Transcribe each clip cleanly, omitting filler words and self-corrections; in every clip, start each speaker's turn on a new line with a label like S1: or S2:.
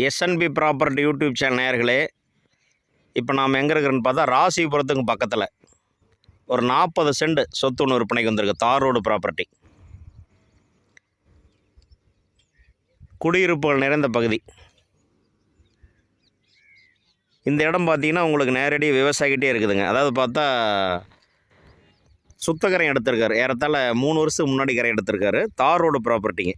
S1: SNP property YouTube channel நேயர்களே, இப்போ நாம் எங்கே இருக்கிறோன்னு பார்த்தா ராசிபுரத்துக்கு பக்கத்தில் ஒரு 40 சென்ட் சொத்து ஒன்று விற்பனைக்கு வந்திருக்கு. தார் ரோடு ப்ராப்பர்ட்டி, குடியிருப்புகள் நிறைந்த பகுதி. இந்த இடம் பார்த்தீங்கன்னா உங்களுக்கு நேரடி விவசாயிக்கிட்டே இருக்குதுங்க. அதாவது பார்த்தா சுத்தக்கரை எடுத்திருக்காரு, ஏறத்தாழ 3 வருஷத்துக்கு முன்னாடி கரை எடுத்திருக்காரு. தார் ரோடு ப்ராப்பர்ட்டிங்க.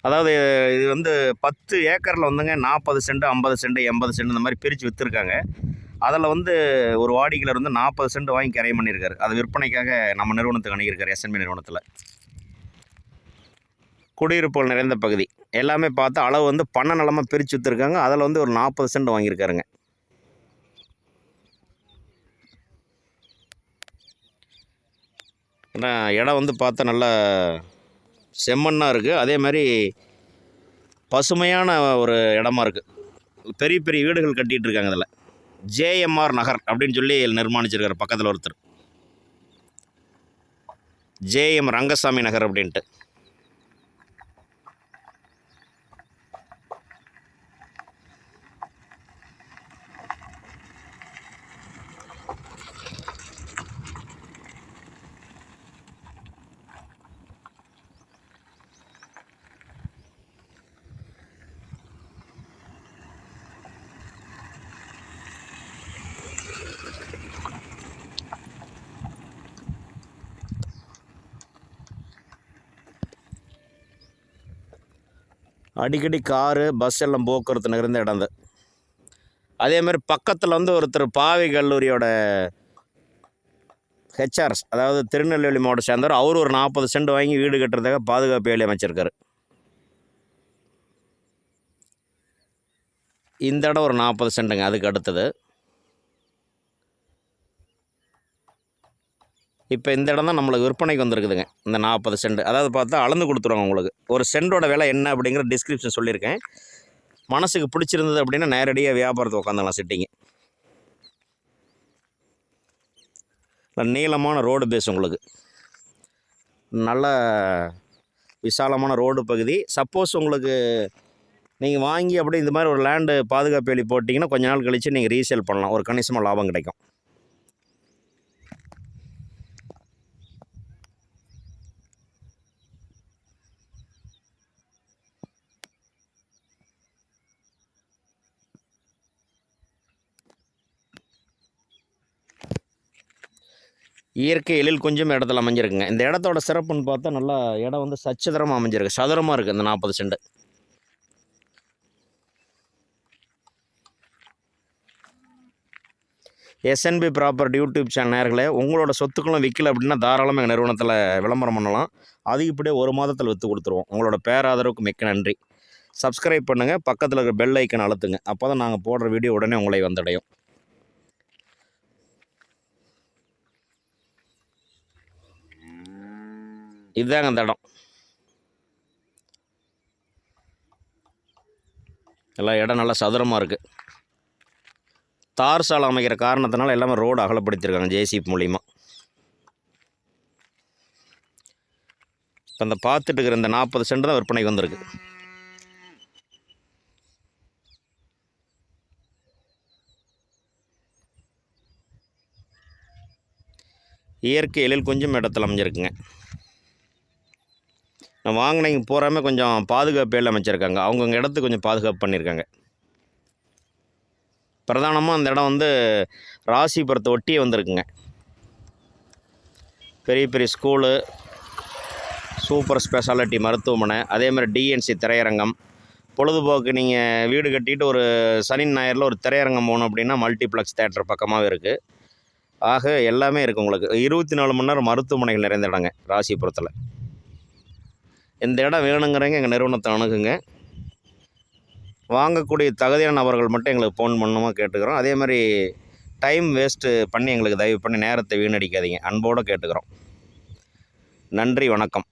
S1: அதாவது இது வந்து 10 ஏக்கரில் வந்துங்க 40 சென்ட் 50 சென்ட் 80 சென்ட் இந்த மாதிரி பிரித்து விற்றுருக்காங்க. அதில் வந்து ஒரு வாடிக்கையாளர் வந்து 40 சென்ட் வாங்கி கரையம் பண்ணியிருக்காரு. அது விற்பனைக்காக நம்ம நிறுவனத்துக்கு அணுகியிருக்காரு. எஸ்என்பி நிறுவனத்தில் குடியிருப்புகள் நிறைந்த பகுதி. எல்லாமே பார்த்தா அளவு வந்து பண்ண நிலமாக பிரித்து விற்றுருக்காங்க. அதில் வந்து ஒரு 40 சென்ட் வாங்கியிருக்காருங்க. ஏன்னா இடம் வந்து பார்த்தா நல்லா செம்மண்ணாக இருக்குது. அதே மாதிரி பசுமையான ஒரு இடமா இருக்குது. பெரிய பெரிய வீடுகள் கட்டிகிட்டு இருக்காங்க. இதில் ஜேஎம்ஆர் நகர் அப்படின்னு சொல்லி நிர்மாணிச்சிருக்காரு. பக்கத்தில் ஒருத்தர் ஜேஎம் ரங்கசாமி நகர் அப்படின்ட்டு. அடிக்கடி காரு பஸ் எல்லாம் போக்குவரத்து நிறைந்த இடம் தான். அதேமாதிரி பக்கத்தில் வந்து ஒருத்தர் பாவை கல்லூரியோட ஹெச்ஆர்எஸ், அதாவது திருநெல்வேலி மாவட்டம் சேர்ந்தவர், அவர் ஒரு 40 சென்ட் வாங்கி வீடு கட்டுறதுக்காக பாதுகாப்பு வேலி அமைச்சிருக்காரு. இந்த இடம் ஒரு 40 சென்ட்டுங்க. அதுக்கு அடுத்தது இப்போ இந்த இடம் தான் நம்மளுக்கு விற்பனைக்கு வந்திருக்குதுங்க. இந்த 40 சென்ட், அதாவது பார்த்தா அளந்து கொடுத்துருவாங்க உங்களுக்கு. ஒரு சென்டோட விலை என்ன அப்படிங்கிற டிஸ்கிரிப்ஷன் சொல்லியிருக்கேன். மனசுக்கு பிடிச்சிருந்தது அப்படின்னா நேரடியாக வியாபாரத்தை உட்காந்துக்கலாம். சிட்டிங்க நீளமான ரோடு பேஸ், உங்களுக்கு நல்ல விசாலமான ரோடு பகுதி. சப்போஸ் உங்களுக்கு நீங்கள் வாங்கி அப்படி இந்த மாதிரி ஒரு லேண்டு பாதுகாப்பு வேலி போட்டிங்கன்னா கொஞ்ச நாள் கழித்து நீங்கள் ரீசேல் பண்ணலாம். ஒரு கணிசமாக லாபம் கிடைக்கும். இயற்கை எழில் கொஞ்சம் இடத்துல அமைஞ்சிருக்குங்க. இந்த இடத்தோட சிறப்புன்னு பார்த்தா நல்லா இடம் வந்து சச்சதரமாக அமைஞ்சிருக்கு. சதுரமாக இருக்குது இந்த 40 cent. SNB property YouTube channel நேயர்களே, உங்களோட சொத்துக்களும் விற்கல அப்படின்னா தாராளமாக எங்கள் நிறுவனத்தில் விளம்பரம் பண்ணலாம். அது இப்படியே 1 மாதத்தில் விற்று கொடுத்துருவோம். உங்களோட பேராதரவுக்கு மிக்க நன்றி. சப்ஸ்கிரைப் பண்ணுங்கள், பக்கத்தில் இருக்கிற பெல் ஐக்கன் அழுத்துங்க. அப்போ தான் நாங்கள் போடுற வீடியோ உடனே உங்களை வந்தடையும். இதுதாங்க அந்த இடம். எல்லாம் இடம் நல்லா சதுரமாக இருக்குது. தார் சாலை அமைக்கிற காரணத்தினால எல்லாமே ரோடு அகலப்படுத்தியிருக்காங்க ஜேசிபி மூலிமா. இப்போ அந்த பார்த்துட்டு இருக்கிற இந்த 40 சென்ட் தான் விற்பனைக்கு வந்திருக்கு. இயற்கை எழில் கொஞ்சம் இடத்துல அமைஞ்சிருக்குங்க. நான் வாங்கினீங்க பூராமே கொஞ்சம் பாதுகாப்பு வேலி அமைச்சிருக்காங்க. அவங்கவுங்க இடத்துக்கு கொஞ்சம் பாதுகாப்பு பண்ணியிருக்காங்க. பிரதானமாக அந்த இடம் வந்து ராசிபுரத்தை ஒட்டியே வந்திருக்குங்க. பெரிய பெரிய ஸ்கூலு, சூப்பர் ஸ்பெஷாலிட்டி மருத்துவமனை, அதேமாதிரி டிஎன்சி திரையரங்கம், பொழுதுபோக்கு. நீங்கள் வீடு கட்டிட்டு ஒரு சனி ஞாயிறில் ஒரு திரையரங்கம் போகணும் அப்படின்னா மல்டிப்ளெக்ஸ் தேட்டர் பக்கமாகவே இருக்குது. ஆக எல்லாமே இருக்குது உங்களுக்கு. 24 மணி நேரம் மருத்துவமனைகள் நிறைந்த இடங்க ராசிபுரத்தில். இந்த இடம் வேணுங்கிறவங்க எங்கள் நிறுவனத்தை அணுகுங்க. வாங்கக்கூடிய தகுதியான நபர்கள் மட்டும் எங்களுக்கு ஃபோன் பண்ணணுமா கேட்டுக்கிறோம். அதே மாதிரி டைம் வேஸ்ட்டு பண்ணி எங்களுக்கு தயவு பண்ணி நேரத்தை வீணடிக்காதீங்க, அன்போடு கேட்டுக்கிறோம். நன்றி, வணக்கம்.